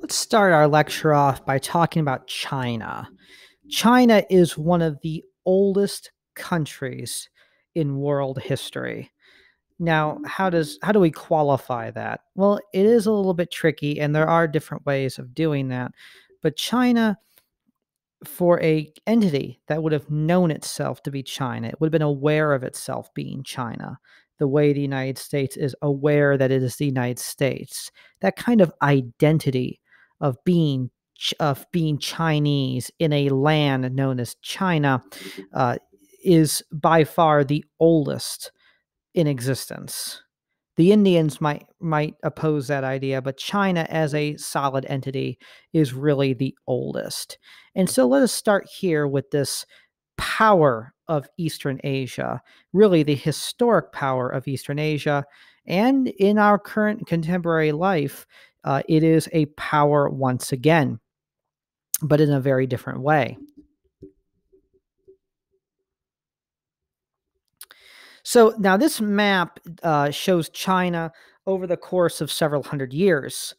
Let's start our lecture off by talking about China. China is one of the oldest countries in world history. Now, how do we qualify that? Well, it is a little bit tricky and there are different ways of doing that. But China, for a entity that would have known itself to be China, it would have been aware of itself being China, the way the United States is aware that it is the United States. That kind of identity of being Chinese in a land known as China uh, is by far the oldest in existence. The Indians might oppose that idea, but China as a solid entity is really the oldest. And so let us start here with this power of Eastern Asia, really the historic power of Eastern Asia. And in our current contemporary life, it is a power once again, but in a very different way. So now this map shows China over the course of several hundred years.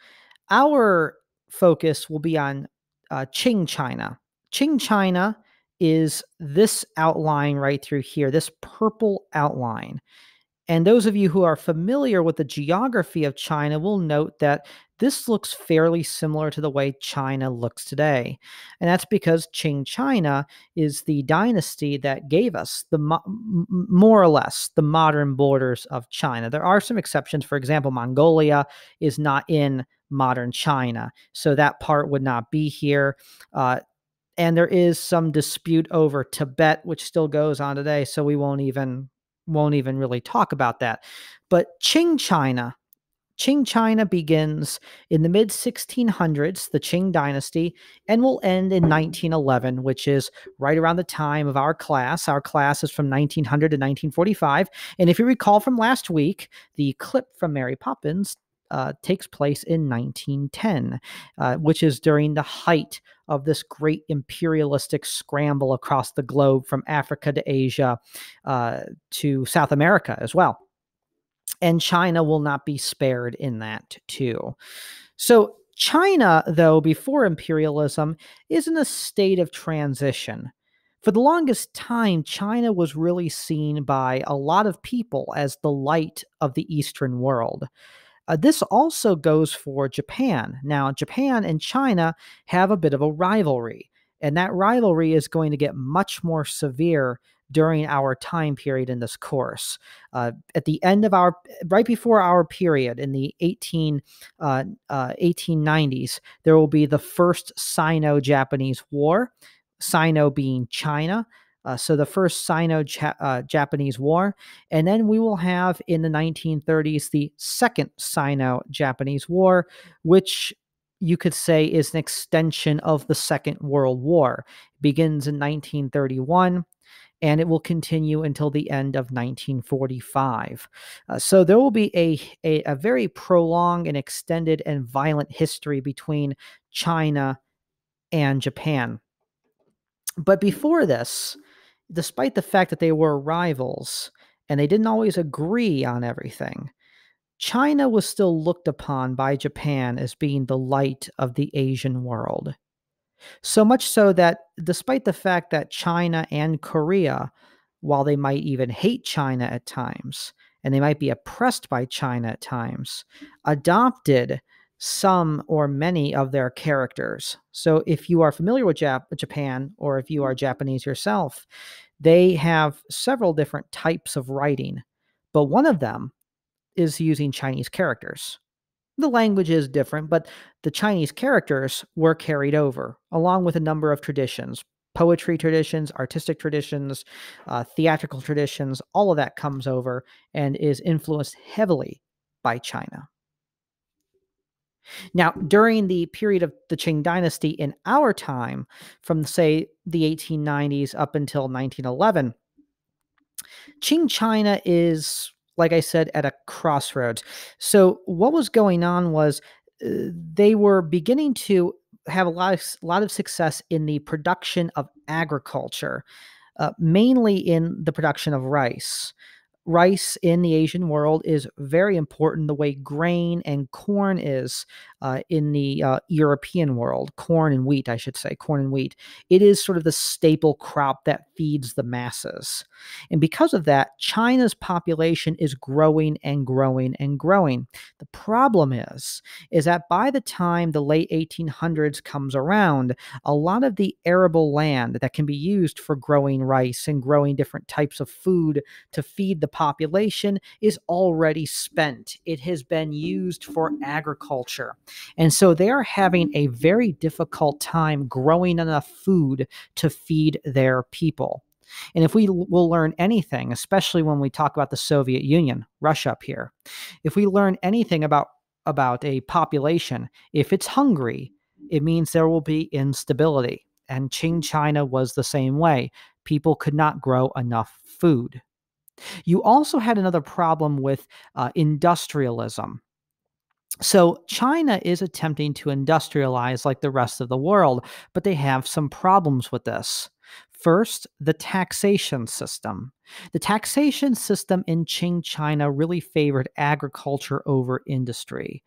Our focus will be on Qing China. Qing China is this outline right through here, this purple outline. And those of you who are familiar with the geography of China will note that this looks fairly similar to the way China looks today. And that's because Qing China is the dynasty that gave us more or less the modern borders of China. There are some exceptions. For example, Mongolia is not in modern China, so that part would not be here. And there is some dispute over Tibet, which still goes on today, so we won't even really talk about that. But Qing China begins in the mid 1600s, the Qing dynasty, and will end in 1911, which is right around the time of our class. Our class is from 1900 to 1945. And if you recall from last week, the clip from Mary Poppins takes place in 1910, which is during the height of this great imperialistic scramble across the globe from Africa to Asia to South America as well. And China will not be spared in that too. So China, though, before imperialism, is in a state of transition. For the longest time, China was really seen by a lot of people as the light of the Eastern world. This also goes for Japan. Now, Japan and China have a bit of a rivalry, and that rivalry is going to get much more severe during our time period in this course. At the end of right before our period in the 1890s, there will be the first Sino-Japanese War, Sino being China. So the first Sino-Japanese War, and then we will have in the 1930s the second Sino-Japanese War, which you could say is an extension of the Second World War. It begins in 1931 and it will continue until the end of 1945. So there will be a very prolonged and extended and violent history between China and Japan. But before this, despite the fact that they were rivals and they didn't always agree on everything, China was still looked upon by Japan as being the light of the Asian world. So much so that despite the fact that China and Korea, while they might even hate China at times, and they might be oppressed by China at times, adopted some or many of their characters. So if you are familiar with Japan, or if you are Japanese yourself, they have several different types of writing, but one of them is using Chinese characters. The language is different, but the Chinese characters were carried over, along with a number of traditions, poetry traditions, artistic traditions, theatrical traditions. All of that comes over and is influenced heavily by China. Now, during the period of the Qing dynasty in our time, from say the 1890s up until 1911, Qing China is, like I said, at a crossroads. So what was going on was they were beginning to have a lot of success in the production of agriculture, mainly in the production of rice. Rice in the Asian world is very important the way grain and corn is in the European world, corn and wheat, I should say, corn and wheat. It is sort of the staple crop that feeds the masses. And because of that, China's population is growing and growing and growing. The problem is that by the time the late 1800s comes around, a lot of the arable land that can be used for growing rice and growing different types of food to feed the population is already spent. It has been used for agriculture. And so they are having a very difficult time growing enough food to feed their people. And if we will learn anything, especially when we talk about the Soviet Union, Russia up here, if we learn anything about a population, if it's hungry, it means there will be instability. And Qing China was the same way. People could not grow enough food. You also had another problem with industrialism. So China is attempting to industrialize like the rest of the world, but they have some problems with this. First, the taxation system. The taxation system in Qing China really favored agriculture over industry.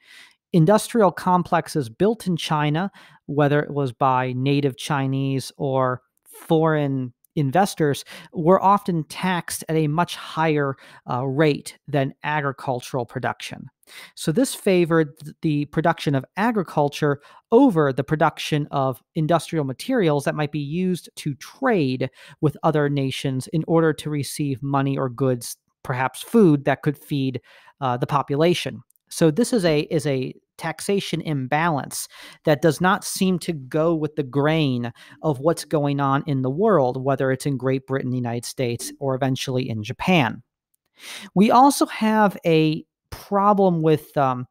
Industrial complexes built in China, whether it was by native Chinese or foreign investors, were often taxed at a much higher rate than agricultural production. So, this favored the production of agriculture over the production of industrial materials that might be used to trade with other nations in order to receive money or goods, perhaps food that could feed the population. So this is a taxation imbalance that does not seem to go with the grain of what's going on in the world, whether it's in Great Britain, the United States, or eventually in Japan. We also have a problem with how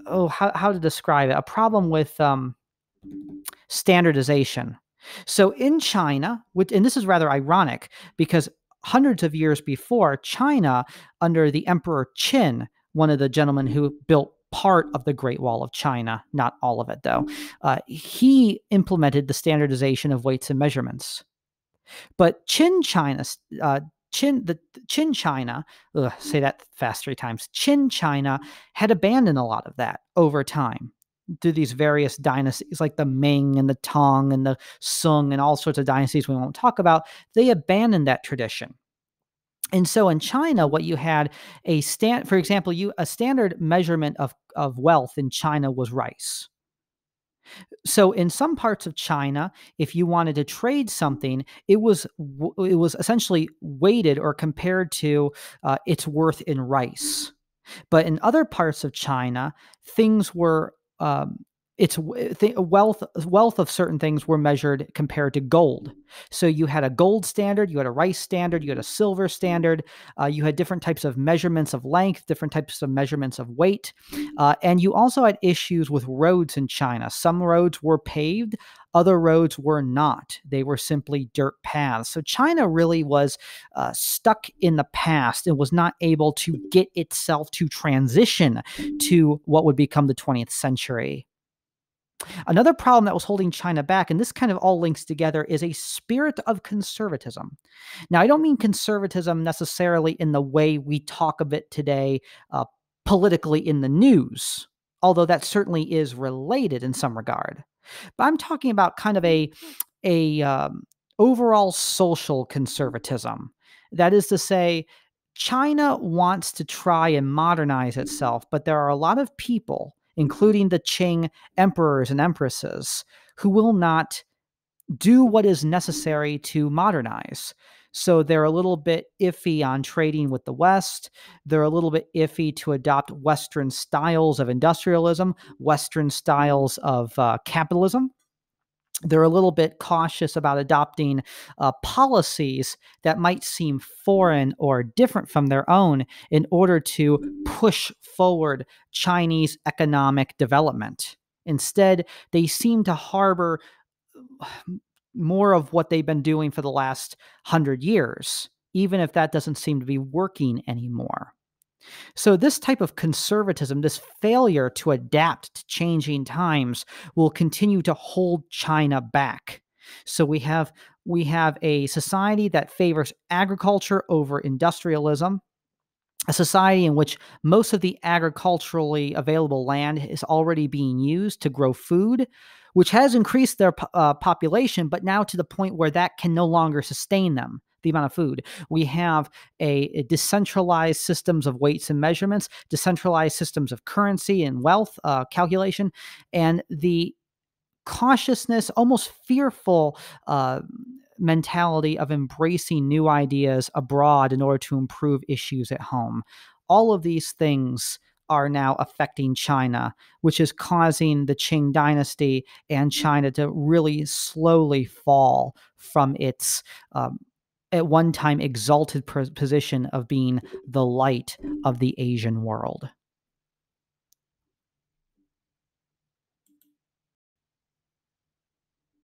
to describe it? A problem with standardization. So in China, and this is rather ironic because hundreds of years before, China, under the Emperor Qin, one of the gentlemen who built part of the Great Wall of China, not all of it though, he implemented the standardization of weights and measurements. But Qin China, say that fast 3 times. Qin China had abandoned a lot of that over time through these various dynasties, like the Ming and the Tang and the Sung and all sorts of dynasties we won't talk about. They abandoned that tradition. And so in China, what you had for example, a standard measurement of wealth in China was rice. So in some parts of China, if you wanted to trade something, it was essentially weighted or compared to its worth in rice. But in other parts of China, things were wealth of certain things were measured compared to gold. So you had a gold standard, you had a rice standard, you had a silver standard, you had different types of measurements of length, different types of measurements of weight, and you also had issues with roads in China. Some roads were paved, other roads were not. They were simply dirt paths. So China really was stuck in the past and was not able to get itself to transition to what would become the 20th century. Another problem that was holding China back, and this kind of all links together, is a spirit of conservatism. Now, I don't mean conservatism necessarily in the way we talk of it today, politically in the news, although that certainly is related in some regard. But I'm talking about kind of a overall social conservatism. That is to say, China wants to try and modernize itself, but there are a lot of people, including the Qing emperors and empresses, who will not do what is necessary to modernize. So they're a little bit iffy on trading with the West. They're a little bit iffy to adopt Western styles of industrialism, Western styles of capitalism. They're a little bit cautious about adopting policies that might seem foreign or different from their own in order to push forward Chinese economic development. Instead, they seem to harbor more of what they've been doing for the last 100 years, even if that doesn't seem to be working anymore. So, this type of conservatism, this failure to adapt to changing times, will continue to hold China back. So, we have a society that favors agriculture over industrialism. a society in which most of the agriculturally available land is already being used to grow food, which has increased their population, but now to the point where that can no longer sustain them, the amount of food. We have a decentralized systems of weights and measurements, decentralized systems of currency and wealth calculation, and the cautiousness, almost fearful mentality of embracing new ideas abroad in order to improve issues at home. All of these things are now affecting China, which is causing the Qing dynasty and China to really slowly fall from its at one time exalted position of being the light of the Asian world.